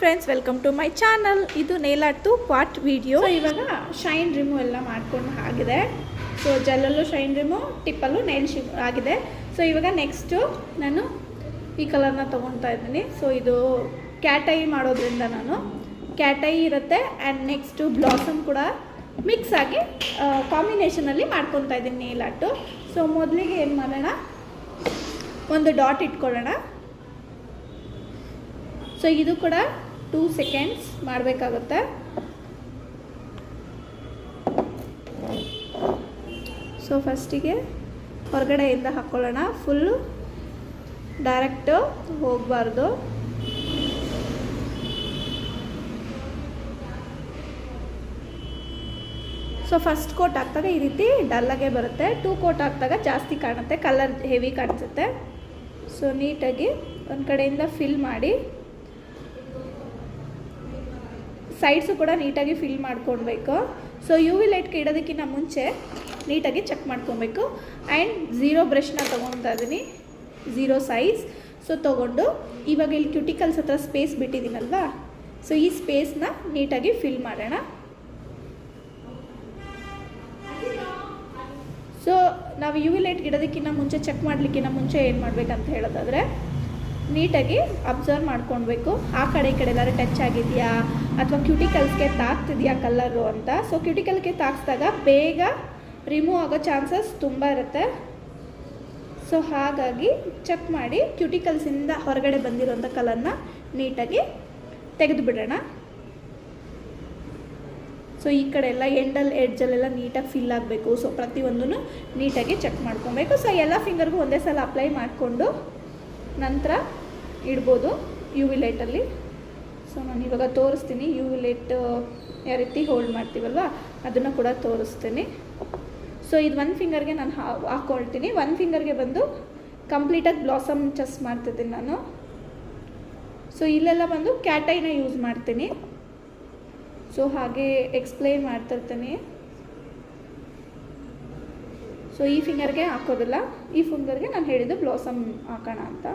Friends, welcome to my channel. ಇದು nail ಆರ್ಟ್ದು part video. ಇವಾಗ ಶೈನ್ ರಿಮೂವ್ ಎಲ್ಲ ಮಾಡ್ಕೊಂಡು ಆಗಿದೆ. ಸೊ ಜೆಲ್ಲಲ್ಲೂ ಶೈನ್ ರಿಮೂವ್, ಟಿಪ್ಪಲ್ಲೂ ನೇಲ್ ಆಗಿದೆ. ಸೊ ಇವಾಗ ನೆಕ್ಸ್ಟು ನಾನು ಈ ಕಲರ್ನ ತೊಗೊಳ್ತಾ ಇದ್ದೀನಿ. ಸೊ ಇದು ಕ್ಯಾಟ್ ಐ ಮಾಡೋದ್ರಿಂದ ನಾನು ಕ್ಯಾಟ್ ಐ ಇರುತ್ತೆ ಆ್ಯಂಡ್ ನೆಕ್ಸ್ಟು ಬ್ಲಾಸಮ್ ಕೂಡ ಮಿಕ್ಸ್ ಆಗಿ ಕಾಂಬಿನೇಷನಲ್ಲಿ ಮಾಡ್ಕೊತಾ ಇದ್ದೀನಿ ನೇಲ್ ಆರ್ಟು. ಸೊ ಮೊದಲಿಗೆ ಏನು ಮಾಡೋಣ, ಒಂದು ಡಾಟ್ ಇಟ್ಕೊಳ್ಳೋಣ. ಸೊ ಇದು ಕೂಡ 2 ಸೆಕೆಂಡ್ಸ್ ಮಾಡಬೇಕಾಗುತ್ತೆ. ಸೊ ಫಸ್ಟಿಗೆ ಹೊರಗಡೆಯಿಂದ ಹಾಕ್ಕೊಳ್ಳೋಣ. ಫುಲ್ಲು ಡೈರೆಕ್ಟು ಹೋಗಬಾರ್ದು. ಸೊ ಫಸ್ಟ್ ಕೋಟ್ ಹಾಕಿದಾಗ ಈ ರೀತಿ ಡಲ್ಲಾಗೆ ಬರುತ್ತೆ. 2 ಕೋಟ್ ಹಾಕಿದಾಗ ಜಾಸ್ತಿ ಕಾಣುತ್ತೆ, ಕಲರ್ ಹೆವಿ ಕಾಣಿಸುತ್ತೆ. ಸೊ ನೀಟಾಗಿ ಒಂದು ಕಡೆಯಿಂದ ಫಿಲ್ ಮಾಡಿ, ಸೈಡ್ಸು ಕೂಡ ನೀಟಾಗಿ ಫಿಲ್ ಮಾಡ್ಕೊಳ್ಬೇಕು. ಸೊ ಯು ವಿ ಲೈಟ್ಗೆ ಇಡೋದಕ್ಕಿಂತ ಮುಂಚೆ ನೀಟಾಗಿ ಚೆಕ್ ಮಾಡ್ಕೊಬೇಕು. ಆ್ಯಂಡ್ 0 ಬ್ರಷ್ನ ತೊಗೊತಾ ಇದ್ದೀನಿ, 0 ಸೈಜ್. ಸೊ ತೊಗೊಂಡು ಇವಾಗ ಇಲ್ಲಿ ಕ್ಯೂಟಿಕಲ್ಸ್ ಹತ್ರ ಸ್ಪೇಸ್ ಬಿಟ್ಟಿದ್ದೀನಲ್ವಾ, ಸೊ ಈ ಸ್ಪೇಸ್ನ ನೀಟಾಗಿ ಫಿಲ್ ಮಾಡೋಣ. ಸೊ ನಾವು ಯು ವಿ ಲೈಟ್ಗೆ ಇಡೋದಕ್ಕಿಂತ ಮುಂಚೆ, ಚೆಕ್ ಮಾಡಲಿಕ್ಕಿಂತ ಮುಂಚೆ ಏನು ಮಾಡಬೇಕಂತ ಹೇಳೋದಾದರೆ, ನೀಟಾಗಿ ಅಬ್ಸರ್ವ್ ಮಾಡ್ಕೊಳ್ಬೇಕು. ಆ ಕಡೆ ಈ ಕಡೆ ಎಲ್ಲರೂ ಟಚ್ ಆಗಿದೆಯಾ ಅಥವಾ ಕ್ಯೂಟಿಕಲ್ಸ್ಗೆ ತಾಕ್ತಿದೆಯಾ ಕಲರು ಅಂತ. ಸೊ ಕ್ಯೂಟಿಕಲ್ಗೆ ತಾಕ್ಸಿದಾಗ ಬೇಗ ರಿಮೂವ್ ಆಗೋ ಚಾನ್ಸಸ್ ತುಂಬ ಇರುತ್ತೆ. ಸೊ ಹಾಗಾಗಿ ಚೆಕ್ ಮಾಡಿ ಕ್ಯೂಟಿಕಲ್ಸಿಂದ ಹೊರಗಡೆ ಬಂದಿರೋಂಥ ಕಲರ್ನ ನೀಟಾಗಿ ತೆಗೆದು ಬಿಡೋಣ. ಸೊ ಈ ಕಡೆ ಎಲ್ಲ ಎಡ್ಜಲ್ಲೆಲ್ಲ ನೀಟಾಗಿ ಫಿಲ್ ಆಗಬೇಕು. ಸೊ ಪ್ರತಿಯೊಂದೂ ನೀಟಾಗಿ ಚೆಕ್ ಮಾಡ್ಕೊಬೇಕು. ಸೊ ಎಲ್ಲ ಫಿಂಗರ್ಗೂ ಒಂದೇ ಸಲ ಅಪ್ಲೈ ಮಾಡಿಕೊಂಡು ನಂತರ ಇಡ್ಬೋದು ಯು ವಿ ಲೈಟಲ್ಲಿ. ಸೊ ನಾನು ಇವಾಗ ತೋರಿಸ್ತೀನಿ, ಯು ವಿ ಲೈಟ್ ಯಾವ ರೀತಿ ಹೋಲ್ಡ್ ಮಾಡ್ತೀವಲ್ವ ಅದನ್ನು ಕೂಡ ತೋರಿಸ್ತೀನಿ. ಸೊ ಇದು 1 ಫಿಂಗರ್ಗೆ ನಾನು ಹಾಕ್ಕೊಳ್ತೀನಿ. 1 ಫಿಂಗರ್ಗೆ ಬಂದು ಕಂಪ್ಲೀಟಾಗಿ ಬ್ಲಾಸಮ್ ಚೆಸ್ ಮಾಡ್ತಿದ್ದೀನಿ ನಾನು. ಸೊ ಇಲ್ಲೆಲ್ಲ ಬಂದು ಕ್ಯಾಟ್ ಐನ ಯೂಸ್ ಮಾಡ್ತೀನಿ. ಸೊ ಹಾಗೆ ಎಕ್ಸ್ಪ್ಲೈನ್ ಮಾಡ್ತಿರ್ತೀನಿ. ಸೊ ಈ ಫಿಂಗರ್ಗೆ ಹಾಕೋದಿಲ್ಲ, ಈ ಫಿಂಗರ್ಗೆ ನಾನು ಹೇಳಿದ್ದು ಬ್ಲಾಸಮ್ ಹಾಕೋಣ ಅಂತ.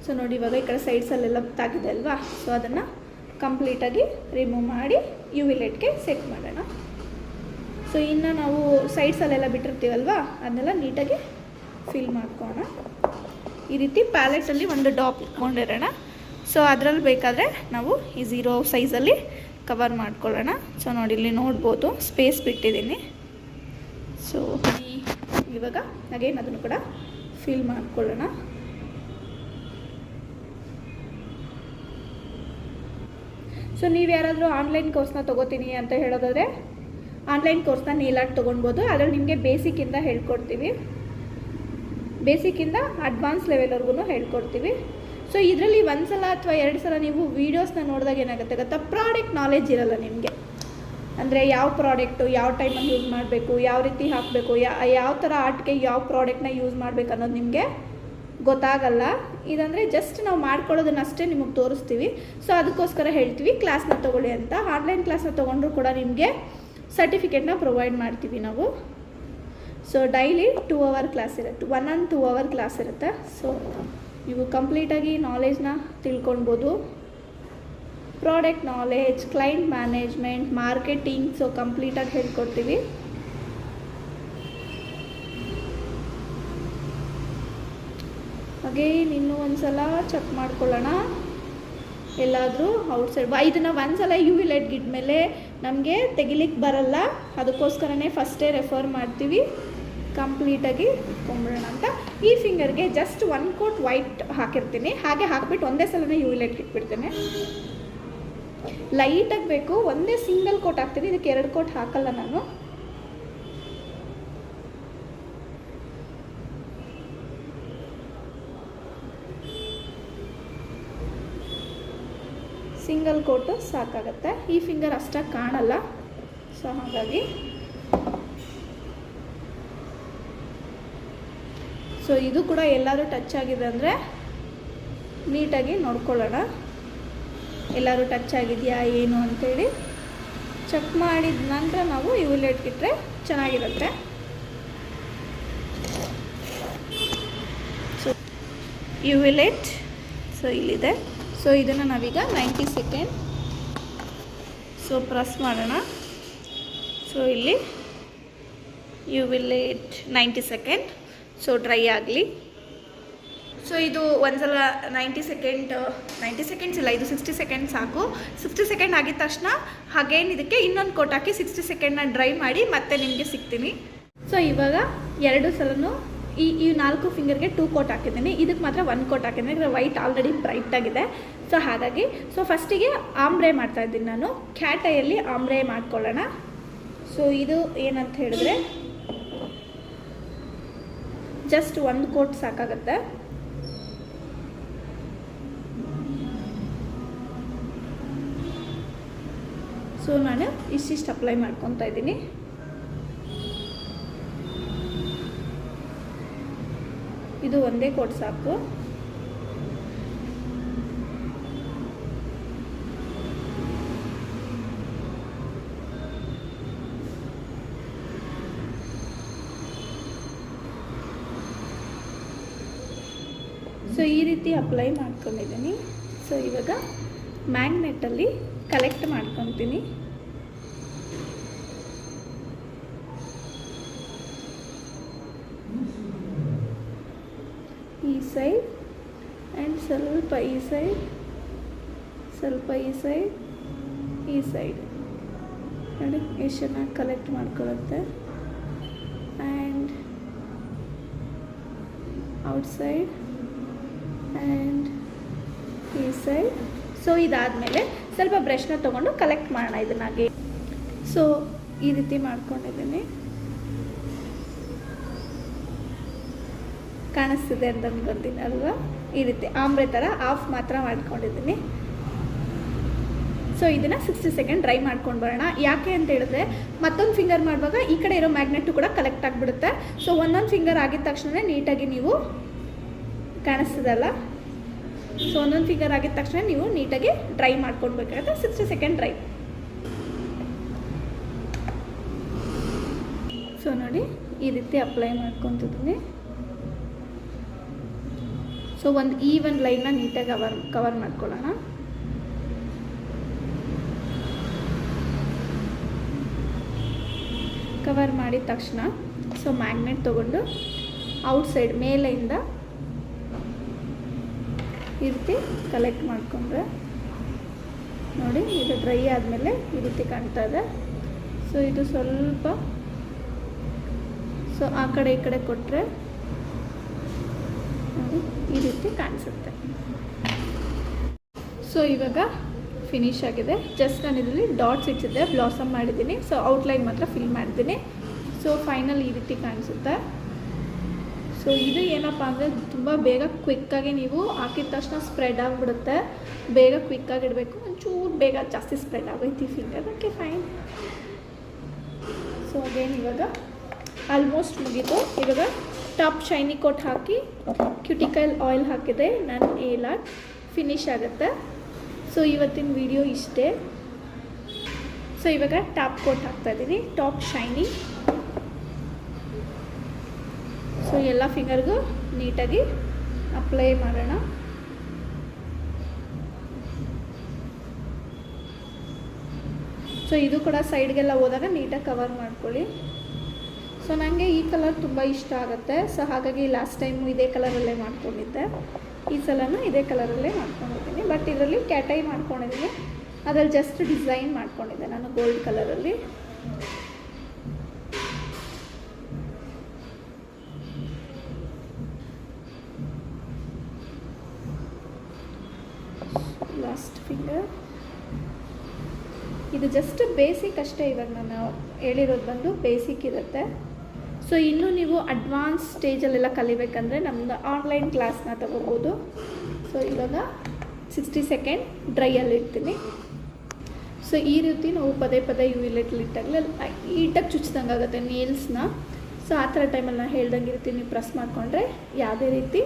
ಸೊ ನೋಡಿ ಇವಾಗ ಈ ಕಡೆ ಸೈಡ್ಸಲ್ಲೆಲ್ಲ ತಾಗಿದೆ ಅಲ್ವಾ, ಸೊ ಅದನ್ನು ಕಂಪ್ಲೀಟಾಗಿ ರಿಮೂವ್ ಮಾಡಿ ಯು ವಿ ಲೈಟ್ಗೆ ಸೆಟ್ ಮಾಡೋಣ. ಸೊ ಇನ್ನು ನಾವು ಸೈಡ್ಸಲ್ಲೆಲ್ಲ ಬಿಟ್ಟಿರ್ತೀವಲ್ವ ಅದನ್ನೆಲ್ಲ ನೀಟಾಗಿ ಫಿಲ್ ಮಾಡ್ಕೊಳ್ಳೋಣ. ಈ ರೀತಿ ಪ್ಯಾಲೆಟಲ್ಲಿ ಒಂದು ಡಾಪ್ ಇಟ್ಕೊಂಡಿರೋಣ. ಸೊ ಅದರಲ್ಲಿ ಬೇಕಾದರೆ ನಾವು ಈ 0 ಸೈಜಲ್ಲಿ ಕವರ್ ಮಾಡ್ಕೊಳ್ಳೋಣ. ಸೊ ನೋಡಿ ಇಲ್ಲಿ ನೋಡ್ಬೋದು ಸ್ಪೇಸ್ ಬಿಟ್ಟಿದ್ದೀನಿ. ಸೊ ಇವಾಗ ಅಗೇನ್ ಅದನ್ನು ಕೂಡ ಫಿಲ್ ಮಾಡ್ಕೊಳ್ಳೋಣ. ಸೊ ನೀವು ಯಾರಾದರೂ ಆನ್ಲೈನ್ ಕೋರ್ಸ್ನ ತೊಗೋತೀನಿ ಅಂತ ಹೇಳೋದಾದರೆ ಆನ್ಲೈನ್ ಕೋರ್ಸ್ನ ನೇಲ್ ಆರ್ಟ್ ತೊಗೊಳ್ಬೋದು. ಅದರಲ್ಲಿ ನಿಮಗೆ ಬೇಸಿಕ್ಕಿಂದ ಹೇಳ್ಕೊಡ್ತೀವಿ, ಬೇಸಿಕ್ಕಿಂದ ಅಡ್ವಾನ್ಸ್ ಲೆವೆಲ್ವರೆಗೂ ಹೇಳ್ಕೊಡ್ತೀವಿ. ಸೊ ಇದರಲ್ಲಿ 1 ಸಲ ಅಥವಾ 2 ಸಲ ನೀವು ವೀಡಿಯೋಸ್ನ ನೋಡಿದಾಗ ಏನಾಗುತ್ತೆ ಗೊತ್ತಾ, ಪ್ರಾಡಕ್ಟ್ ನಾಲೆಜ್ ಇರಲ್ಲ ನಿಮಗೆ. ಅಂದರೆ ಯಾವ ಪ್ರಾಡಕ್ಟು ಯಾವ ಟೈಮಲ್ಲಿ ಯೂಸ್ ಮಾಡಬೇಕು, ಯಾವ ರೀತಿ ಹಾಕಬೇಕು, ಯಾವ ಥರ ಆರ್ಟ್ಗೆ ಯಾವ ಪ್ರಾಡಕ್ಟ್ನ ಯೂಸ್ ಮಾಡಬೇಕು ಅನ್ನೋದು ನಿಮಗೆ ಗೊತ್ತಾಗಲ್ಲ. ಇದಂದರೆ ಜಸ್ಟ್ ನಾವು ಮಾಡ್ಕೊಳ್ಳೋದನ್ನಷ್ಟೇ ನಿಮಗೆ ತೋರಿಸ್ತೀವಿ. ಸೊ ಅದಕ್ಕೋಸ್ಕರ ಹೇಳ್ತೀವಿ ಕ್ಲಾಸ್ನ ತೊಗೊಳ್ಳಿ ಅಂತ. ಆನ್ಲೈನ್ ಕ್ಲಾಸ್ನ ತೊಗೊಂಡ್ರೂ ಕೂಡ ನಿಮಗೆ ಸರ್ಟಿಫಿಕೇಟ್ನ ಪ್ರೊವೈಡ್ ಮಾಡ್ತೀವಿ ನಾವು. ಸೊ ಡೈಲಿ 2 ಅವರ್ ಕ್ಲಾಸ್ ಇರುತ್ತೆ, 1 and 2 ಅವರ್ ಕ್ಲಾಸ್ ಇರುತ್ತೆ. ಸೊ ನೀವು ಕಂಪ್ಲೀಟಾಗಿ ನಾಲೆಜ್ನ ತಿಳ್ಕೊಳ್ಬೋದು. Product knowledge, client management, marketing, so ಕಂಪ್ಲೀಟಾಗಿ ಹೇಳ್ಕೊಡ್ತೀವಿ. ಹಾಗೇ ಇನ್ನೂ ಒಂದು ಸಲ ಚೆಕ್ ಮಾಡ್ಕೊಳ್ಳೋಣ, ಎಲ್ಲಾದರೂ ಔಟ್ಸೈಡ್ ಇದನ್ನು 1 ಸಲ ಯು ವಿ ಲೈಟ್ಗೆ ಇಟ್ಮೇಲೆ ನಮಗೆ ತೆಗಿಲಿಕ್ಕೆ ಬರಲ್ಲ. ಅದಕ್ಕೋಸ್ಕರನೇ ಫಸ್ಟೇ ರೆಫರ್ ಮಾಡ್ತೀವಿ ಕಂಪ್ಲೀಟಾಗಿ ಕೊಂಬಿಡೋಣ ಅಂತ. ಈ ಫಿಂಗರ್ಗೆ ಜಸ್ಟ್ 1 ಕೋಟ್ ವೈಟ್ ಹಾಕಿರ್ತೀನಿ, ಹಾಗೆ ಹಾಕ್ಬಿಟ್ಟು ಒಂದೇ ಸಲನೇ ಯು ವಿ ಲೈಟ್ಗೆ ಇಟ್ಬಿಡ್ತೇನೆ. ಲೈಟಾಗಿ ಬೇಕು, ಒಂದೇ ಸಿಂಗಲ್ ಕೋಟ್ ಹಾಕ್ತೀನಿ, ಇದಕ್ಕೆ 2 ಕೋಟ್ ಹಾಕಲ್ಲ ನಾನು. ಸಿಂಗಲ್ ಕೋಟು ಸಾಕಾಗುತ್ತೆ, ಈ ಫಿಂಗರ್ ಅಷ್ಟಾಗಿ ಕಾಣಲ್ಲ. ಸೊ ಹಾಗಾಗಿ ಸೊ ಇದು ಕೂಡ ಎಲ್ಲಾದರೂ ಟಚ್ ಆಗಿದೆ ಅಂದರೆ ನೀಟಾಗಿ ನೋಡ್ಕೊಳ್ಳೋಣ, ಎಲ್ಲರೂ ಟಚ್ ಆಗಿದೆಯಾ ಏನು ಅಂತೇಳಿ. ಚೆಕ್ ಮಾಡಿದ ನಂತರ ನಾವು ಇವು ಲೈಟ್ಗಿಟ್ರೆ ಚೆನ್ನಾಗಿರುತ್ತೆ. ಸೊ ಯುವಿಲೆಟ್ ಸೊ ಇಲ್ಲಿದೆ. ಸೊ ಇದನ್ನು ನಾವೀಗ 90 ಸೆಕೆಂಡ್ ಸೊ ಪ್ರೆಸ್ ಮಾಡೋಣ. ಸೊ ಇಲ್ಲಿ ಯುವಿಲೆಟ್ 90 ಸೆಕೆಂಡ್ ಸೊ ಡ್ರೈ ಆಗಲಿ. ಸೊ ಇದು ಒಂದ್ಸಲ 90 ಸೆಕೆಂಡ್ಸ್ ಇಲ್ಲ, ಇದು 60 ಸೆಕೆಂಡ್ ಸಾಕು. 60 ಸೆಕೆಂಡ್ ಆಗಿದ ತಕ್ಷಣ ಹಾಗೇನು ಇದಕ್ಕೆ ಇನ್ನೊಂದು ಕೋಟ್ ಹಾಕಿ 60 ಸೆಕೆಂಡ್ನ ಡ್ರೈ ಮಾಡಿ ಮತ್ತೆ ನಿಮಗೆ ಸಿಗ್ತೀನಿ. ಸೊ ಇವಾಗ 2 ಸಲನೂ ಈ 4 ಫಿಂಗರ್ಗೆ 2 ಕೋಟ್ ಹಾಕಿದ್ದೀನಿ, ಇದಕ್ಕೆ ಮಾತ್ರ 1 ಕೋಟ್ ಹಾಕಿದ್ದೀನಿ. ಯಾಕಂದರೆ ವೈಟ್ ಆಲ್ರೆಡಿ ಬ್ರೈಟ್ ಆಗಿದೆ. ಸೊ ಹಾಗಾಗಿ ಫಸ್ಟಿಗೆ ಆಮ್ಬ್ರೆ ಮಾಡ್ತಾಯಿದ್ದೀನಿ ನಾನು. ಕ್ಯಾಟ್ ಐಯಲ್ಲಿ ಆಮ್ಬ್ರೆ ಮಾಡ್ಕೊಳ್ಳೋಣ. ಸೊ ಇದು ಏನಂತ ಹೇಳಿದ್ರೆ ಜಸ್ಟ್ 1 ಕೋಟ್ ಸಾಕಾಗುತ್ತೆ. ಸೊ ನಾನು ಇಷ್ಟಿಷ್ಟು ಅಪ್ಲೈ ಮಾಡ್ಕೊತಾ ಇದ್ದೀನಿ. ಇದು ಒಂದೇ ಕೋಟ್ ಸಾಕು. ಸೊ ಈ ರೀತಿ ಅಪ್ಲೈ ಮಾಡ್ಕೊಂಡಿದ್ದೀನಿ. ಸೊ ಇವಾಗ ಮ್ಯಾಗ್ನೆಟಲ್ಲಿ ಕಲೆಕ್ಟ್ ಮಾಡ್ಕೊತೀನಿ. ಈ ಸೈಡ್ ಆ್ಯಂಡ್ ಸ್ವಲ್ಪ ಈ ಸೈಡ್, ಸ್ವಲ್ಪ ಈ ಸೈಡ್, ಈ ಸೈಡ್ ನೋಡಿ ಎಷ್ಟು ಚೆನ್ನಾಗಿ ಕಲೆಕ್ಟ್ ಮಾಡ್ಕೊಳ್ಳುತ್ತೆ. ಆ್ಯಂಡ್ ಔಟ್ಸೈಡ್ ಆ್ಯಂಡ್ ಈ ಸೈಡ್. ಸೊ ಇದಾದಮೇಲೆ ಸ್ವಲ್ಪ ಬ್ರಷ್ನ ತೊಗೊಂಡು ಕಲೆಕ್ಟ್ ಮಾಡೋಣ ಇದನ್ನಾಗಿ. ಸೊ ಈ ರೀತಿ ಮಾಡ್ಕೊಂಡಿದ್ದೀನಿ, ಕಾಣಿಸ್ತಿದೆ ಅಂತ ಅನ್ಕೊತೀನಿ ಅಲ್ವಾ. ಈ ರೀತಿ ಆಮ್ರೆ ಥರ ಆಫ್ ಮಾತ್ರ ಮಾಡ್ಕೊಂಡಿದ್ದೀನಿ. ಸೊ ಇದನ್ನು 60 ಸೆಕೆಂಡ್ ಡ್ರೈ ಮಾಡ್ಕೊಂಡು ಬರೋಣ. ಯಾಕೆ ಅಂತ ಹೇಳಿದ್ರೆ ಮತ್ತೊಂದು ಫಿಂಗರ್ ಮಾಡುವಾಗ ಈ ಕಡೆ ಇರೋ ಮ್ಯಾಗ್ನೆಟು ಕೂಡ ಕಲೆಕ್ಟ್ ಆಗಿಬಿಡುತ್ತೆ. ಸೊ ಒಂದೊಂದು ಫಿಂಗರ್ ಆಗಿದ ತಕ್ಷಣ ನೀಟಾಗಿ ನೀವು ಕಾಣಿಸ್ತದಲ್ಲ. ಸೊ ಒಂದೊಂದು ಫಿಂಗರ್ ಆಗಿದ ತಕ್ಷಣ ನೀವು ನೀಟಾಗಿ ಡ್ರೈ ಮಾಡ್ಕೊಳ್ಬೇಕಾಗುತ್ತೆ. 60 second dry. ಸೊ ನೋಡಿ ಈ ರೀತಿ ಅಪ್ಲೈ ಮಾಡ್ಕೊತಿದ್ದೀನಿ. ಸೊ ಒಂದು ಈವನ್ ಲೈನ್ನ ನೀಟಾಗಿ ಕವರ್ ಮಾಡ್ಕೊಳ್ಳೋಣ. ಕವರ್ ಮಾಡಿದ ತಕ್ಷಣ ಸೊ ಮ್ಯಾಗ್ನೆಟ್ ತೊಗೊಂಡು ಔಟ್ಸೈಡ್ ಮೇಲೆಯಿಂದ ಈ ರೀತಿ ಕಲೆಕ್ಟ್ ಮಾಡಿಕೊಂಡ್ರೆ ನೋಡಿ ಇದು ಡ್ರೈ ಆದಮೇಲೆ ಈ ರೀತಿ ಕಾಣ್ತಾ ಇದೆ. ಸೊ ಇದು ಸ್ವಲ್ಪ ಸೊ ಆ ಕಡೆ ಈ ಕಡೆ ಕೊಟ್ಟರೆ ನೋಡಿ ಈ ರೀತಿ ಕಾಣಿಸುತ್ತೆ. ಸೊ ಇವಾಗ ಫಿನಿಶ್ ಆಗಿದೆ. ಜಸ್ಟ್ ನಾನು ಇದರಲ್ಲಿ ಡಾಟ್ಸ್ ಇಟ್ಟಿದ್ದೆ, ಬ್ಲಾಸಮ್ ಮಾಡಿದ್ದೀನಿ. ಸೊ ಔಟ್ಲೈನ್ ಮಾತ್ರ ಫಿಲ್ ಮಾಡಿದ್ದೀನಿ. ಸೊ ಫೈನಲ್ ಈ ರೀತಿ ಕಾಣಿಸುತ್ತೆ. ಸೊ ಇದು ಏನಪ್ಪ ಅಂದರೆ ತುಂಬ ಬೇಗ ಕ್ವಿಕ್ಕಾಗಿ ನೀವು ಹಾಕಿದ ತಕ್ಷಣ ಸ್ಪ್ರೆಡ್ ಆಗಿಬಿಡುತ್ತೆ. ಬೇಗ ಕ್ವಿಕ್ಕಾಗಿ ಇಡಬೇಕು. ಒಂಚೂರು ಬೇಗ ಜಾಸ್ತಿ ಸ್ಪ್ರೆಡ್ ಆಗೈತಿ finger. Okay fine. So again ಇವಾಗ ಆಲ್ಮೋಸ್ಟ್ ಮುಗೀತು. ಇವಾಗ ಟಾಪ್ ಶೈನಿ ಕೋಟ್ ಹಾಕಿ ಕ್ಯೂಟಿಕಲ್ ಆಯಿಲ್ ಹಾಕಿದೆ ನಾನು ಏಲಾಟ್ ಫಿನಿಶ್ ಆಗುತ್ತೆ. ಸೊ ಇವತ್ತಿನ ವಿಡಿಯೋ ಇಷ್ಟೇ. ಸೊ ಇವಾಗ ಟಾಪ್ ಕೋಟ್ ಹಾಕ್ತಾಯಿದ್ದೀನಿ, ಟಾಪ್ ಶೈನಿ. ಸೊ ಎಲ್ಲ ಫಿಂಗರ್ಗೂ ನೀಟಾಗಿ ಅಪ್ಲೈ ಮಾಡೋಣ. ಸೊ ಇದು ಕೂಡ ಸೈಡ್ಗೆಲ್ಲ ಹೋದಾಗ ನೀಟಾಗಿ ಕವರ್ ಮಾಡ್ಕೊಳ್ಳಿ. ಸೊ ನನಗೆ ಈ ಕಲರ್ ತುಂಬ ಇಷ್ಟ ಆಗುತ್ತೆ. ಸೊ ಹಾಗಾಗಿ ಲಾಸ್ಟ್ ಟೈಮು ಇದೇ ಕಲರಲ್ಲೇ ಮಾಡ್ಕೊಂಡಿದ್ದೆ. ಈ ಸಲನೂ ಇದೇ ಕಲರಲ್ಲೇ ಮಾಡ್ಕೊಂಡಿದ್ದೀನಿ. ಬಟ್ ಇದರಲ್ಲಿ ಕ್ಯಾಟೈ ಮಾಡ್ಕೊಂಡಿದ್ದೀನಿ. ಅದರಲ್ಲಿ ಜಸ್ಟ್ ಡಿಸೈನ್ ಮಾಡ್ಕೊಂಡಿದ್ದೆ ನಾನು ಗೋಲ್ಡ್ ಕಲರಲ್ಲಿ. ಲಾಸ್ಟ್ ಫಿಂಗರ್ ಇದು ಜಸ್ಟ್ ಬೇಸಿಕ್ ಅಷ್ಟೇ. ಇವಾಗ ನಾನು ಹೇಳಿರೋದು ಬಂದು ಬೇಸಿಕ್ ಇರುತ್ತೆ. ಸೊ ಇನ್ನೂ ನೀವು ಅಡ್ವಾನ್ಸ್ ಸ್ಟೇಜಲ್ಲೆಲ್ಲ ಕಲಿಬೇಕಂದ್ರೆ ನಮ್ಮದು ಆನ್ಲೈನ್ ಕ್ಲಾಸ್ನ ತಗೋಬೋದು. ಸೊ ಇವಾಗ 60 ಸೆಕೆಂಡ್ ಡ್ರೈಯಲ್ಲಿ ಇಡ್ತೀನಿ. ಸೊ ಈ ರೀತಿ ನಾವು ಪದೇ ಪದೇ ಯುವಿಲೆಟ್ಲಿ ಇಟ್ಟಾಗಲೇ ಈಟಾಗಿ ಚುಚ್ಚಿದಂಗೆ ಆಗುತ್ತೆ ನೇಲ್ಸ್ನ. ಸೊ ಆ ಥರ ಟೈಮಲ್ಲಿ ನಾನು ಹೇಳ್ದಂಗೆ ಇರ್ತೀನಿ, ಪ್ರೆಸ್ ಮಾಡಿಕೊಂಡ್ರೆ ಯಾವುದೇ ರೀತಿ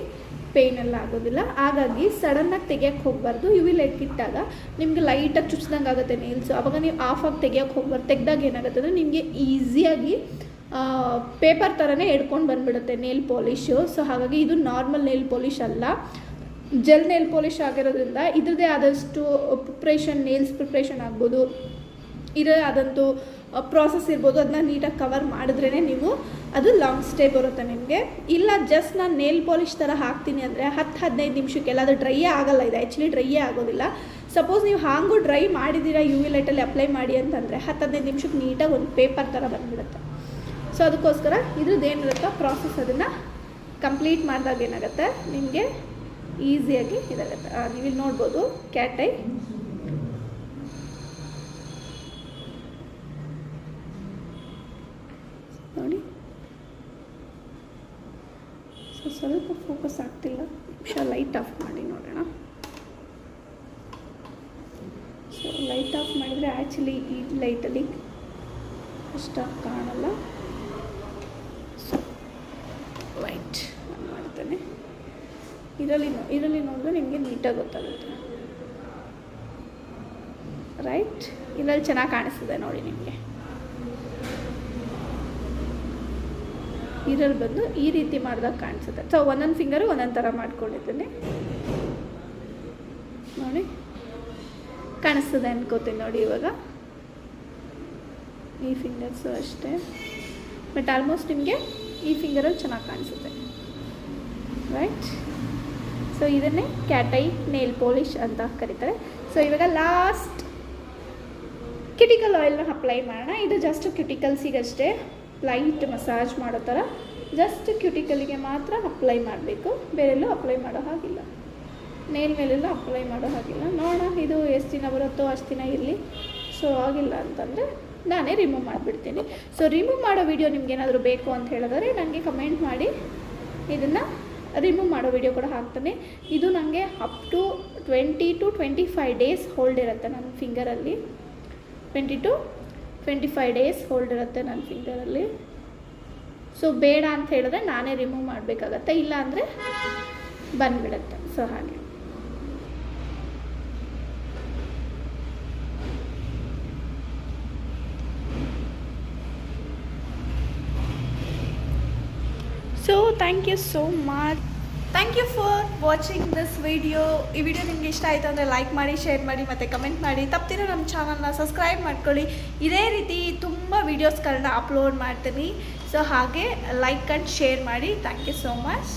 ಪೇಯ್ನೆಲ್ಲ ಆಗೋದಿಲ್ಲ. ಹಾಗಾಗಿ ಸಡನ್ನಾಗಿ ತೆಗಿಯೋಕ್ಕೆ ಹೋಗಬಾರ್ದು. ಯುವಿಲೆಟ್ ಇಟ್ಟಾಗ ನಿಮಗೆ ಲೈಟಾಗಿ ಚುಚ್ಚಿದಂಗೆ ಆಗುತ್ತೆ ನೇಲ್ಸು. ಆವಾಗ ನೀವು ಆಫಾಗಿ ತೆಗಿಯೋಕ್ಕೆ ಹೋಗ್ಬಾರ್ದು. ತೆಗೆದಾಗ ಏನಾಗುತ್ತೆ ಅಂದರೆ ನಿಮಗೆ ಈಸಿಯಾಗಿ ಪೇಪರ್ ಥರನೇ ಹಿಡ್ಕೊಂಡು ಬಂದುಬಿಡುತ್ತೆ ನೇಲ್ ಪಾಲಿಶು. ಸೊ ಹಾಗಾಗಿ ಇದು ನಾರ್ಮಲ್ ನೇಲ್ ಪಾಲಿಶ್ ಅಲ್ಲ, ಜೆಲ್ ನೇಲ್ ಪಾಲಿಶ್ ಆಗಿರೋದ್ರಿಂದ ಇದ್ರದ್ದೇ ಆದಷ್ಟು ಪ್ರಿಪ್ರೇಷನ್, ನೇಲ್ಸ್ ಪ್ರಿಪ್ರೇಷನ್ ಆಗ್ಬೋದು, ಇರೋ ಆದಂತೂ ಪ್ರಾಸೆಸ್ ಇರ್ಬೋದು, ಅದನ್ನ ನೀಟಾಗಿ ಕವರ್ ಮಾಡಿದ್ರೇ ನೀವು ಅದು ಲಾಂಗ್ ಸ್ಟೇ ಬರುತ್ತೆ ನಿಮಗೆ. ಇಲ್ಲ ಜಸ್ಟ್ ನಾನು ನೇಲ್ ಪಾಲಿಶ್ ಥರ ಹಾಕ್ತೀನಿ ಅಂದರೆ 10-15 ನಿಮಿಷಕ್ಕೆಲ್ಲ ಅದು ಡ್ರೈಯೇ ಆಗೋಲ್ಲ. ಇದು ಆ್ಯಕ್ಚುಲಿ ಡ್ರೈಯೇ ಆಗೋದಿಲ್ಲ. ಸಪೋಸ್ ನೀವು ಹಾಗೂ ಡ್ರೈ ಮಾಡಿದ್ದೀರಾ UV ಲೈಟಲ್ಲಿ ಅಪ್ಲೈ ಮಾಡಿ ಅಂತಂದರೆ 10-15 ನಿಮಿಷಕ್ಕೆ ನೀಟಾಗಿ ಒಂದು ಪೇಪರ್ ಥರ ಬಂದುಬಿಡುತ್ತೆ. ಸೊ ಅದಕ್ಕೋಸ್ಕರ ಇದ್ರದ್ದು ಏನಿರುತ್ತೋ ಪ್ರಾಸೆಸ್ ಅದನ್ನು ಕಂಪ್ಲೀಟ್ ಮಾಡಿದಾಗ ಏನಾಗುತ್ತೆ ನಿಮಗೆ ಈಸಿಯಾಗಿ ಇದಾಗುತ್ತೆ. ನೀವಿಲ್ಲಿ ನೋಡ್ಬೋದು ಕ್ಯಾಟ್ ಐ. ನೋಡಿ, ಸೊ ಸ್ವಲ್ಪ ಫೋಕಸ್ ಆಗ್ತಿಲ್ಲ, ನಿಮಿಷ ಲೈಟ್ ಆಫ್ ಮಾಡಿ ನೋಡೋಣ. ಸೊ ಲೈಟ್ ಆಫ್ ಮಾಡಿದರೆ ಆ್ಯಕ್ಚುಲಿ ಈ ಲೈಟಲ್ಲಿ ಅಷ್ಟಾಗಿ ಕಾಣಲ್ಲ. ಸೊ ಲೈಟ್ ಮಾಡ್ತೇನೆ. ಇದರಲ್ಲಿ ನೋಡಿದ್ರೆ ನಿಮಗೆ ನೀಟಾಗಿ ಗೊತ್ತಾಗುತ್ತೆ. ರೈಟ್, ಇದರಲ್ಲಿ ಚೆನ್ನಾಗಿ ಕಾಣಿಸ್ತಿದೆ ನೋಡಿ ನಿಮಗೆ. ಇದರಲ್ಲಿ ಬಂದು ಈ ರೀತಿ ಮಾಡಿದಾಗ ಕಾಣಿಸುತ್ತೆ. ಸೊ ಒಂದೊಂದು ಫಿಂಗರು ಒಂದೊಂದು ಥರ ಮಾಡ್ಕೊಂಡಿದ್ದೀನಿ ನೋಡಿ, ಕಾಣಿಸ್ತದೆ ಅನ್ಕೋತೀನಿ ನೋಡಿ. ಇವಾಗ ಈ ಫಿಂಗರ್ಸು ಅಷ್ಟೇ, ಬಟ್ ಆಲ್ಮೋಸ್ಟ್ ನಿಮಗೆ ಈ ಫಿಂಗರಲ್ಲಿ ಚೆನ್ನಾಗಿ ಕಾಣಿಸುತ್ತೆ. ರೈಟ್, ಸೊ ಇದನ್ನೇ ಕ್ಯಾಟ್ ಐ ನೇಲ್ ಪಾಲಿಶ್ ಅಂತ ಕರೀತಾರೆ. ಸೊ ಇವಾಗ ಲಾಸ್ಟ್ ಕ್ಯುಟಿಕಲ್ ಆಯಿಲ್ನ ಅಪ್ಲೈ ಮಾಡೋಣ. ಇದು ಜಸ್ಟ್ ಕ್ಯುಟಿಕಲ್ಸಿಗಷ್ಟೇ ಲೈಟ್ ಮಸಾಜ್ ಮಾಡೋ ಥರ ಜಸ್ಟ್ ಕ್ಯುಟಿಕಲಿಗೆ ಮಾತ್ರ ಅಪ್ಲೈ ಮಾಡಬೇಕು, ಬೇರೆಲ್ಲೂ ಅಪ್ಲೈ ಮಾಡೋ ಹಾಗಿಲ್ಲ, ನೇಲ್ ಮೇಲೆಲ್ಲ ಅಪ್ಲೈ ಮಾಡೋ ಹಾಗಿಲ್ಲ. ನೋಡೋಣ ಇದು ಎಷ್ಟು ದಿನ ಬರುತ್ತೋ ಅಷ್ಟು ದಿನ ಇರಲಿ. ಸೊ ಆಗಿಲ್ಲ ಅಂತಂದರೆ ನಾನೇ ರಿಮೂವ್ ಮಾಡಿಬಿಡ್ತೀನಿ. ಸೊ ರಿಮೂವ್ ಮಾಡೋ ವಿಡಿಯೋ ನಿಮ್ಗೇನಾದರೂ ಬೇಕು ಅಂತ ಹೇಳಿದ್ರೆ ನನಗೆ ಕಮೆಂಟ್ ಮಾಡಿ, ಇದನ್ನು ರಿಮೂವ್ ಮಾಡೋ ವಿಡಿಯೋ ಕೂಡ ಹಾಕ್ತಾನೆ. ಇದು ನನಗೆ up to 20 to 25 days hold ಇರುತ್ತೆ ನನ್ನ ಫಿಂಗರಲ್ಲಿ. 20 to 25 ಡೇಸ್ ಹೋಲ್ಡ್ ಇರುತ್ತೆ ನನ್ನ ಫಿಂಗರಲ್ಲಿ. ಸೊ ಬೇಡ ಅಂತ ಹೇಳಿದ್ರೆ ನಾನೇ ರಿಮೂವ್ ಮಾಡಬೇಕಾಗತ್ತೆ, ಇಲ್ಲ ಅಂದರೆ ಬಂದುಬಿಡುತ್ತೆ. ಸೊ ಹಾಗೆ so thank you so much. Thank you for watching this video. ಈ ವಿಡಿಯೋ ನಿಮ್ಗೆ ಇಷ್ಟ ಆಯಿತು ಅಂದರೆ ಲೈಕ್ ಮಾಡಿ, ಶೇರ್ ಮಾಡಿ ಮತ್ತು ಕಮೆಂಟ್ ಮಾಡಿ. ತಪ್ಪದಿರೋ ನಮ್ಮ ಚಾನಲ್ನ ಸಬ್ಸ್ಕ್ರೈಬ್ ಮಾಡ್ಕೊಳ್ಳಿ. ಇದೇ ರೀತಿ ತುಂಬ ವೀಡಿಯೋಸ್ಗಳನ್ನ ಅಪ್ಲೋಡ್ ಮಾಡ್ತೀನಿ. ಸೊ ಹಾಗೆ ಲೈಕ್ ಆ್ಯಂಡ್ ಶೇರ್ ಮಾಡಿ. Thank you so much.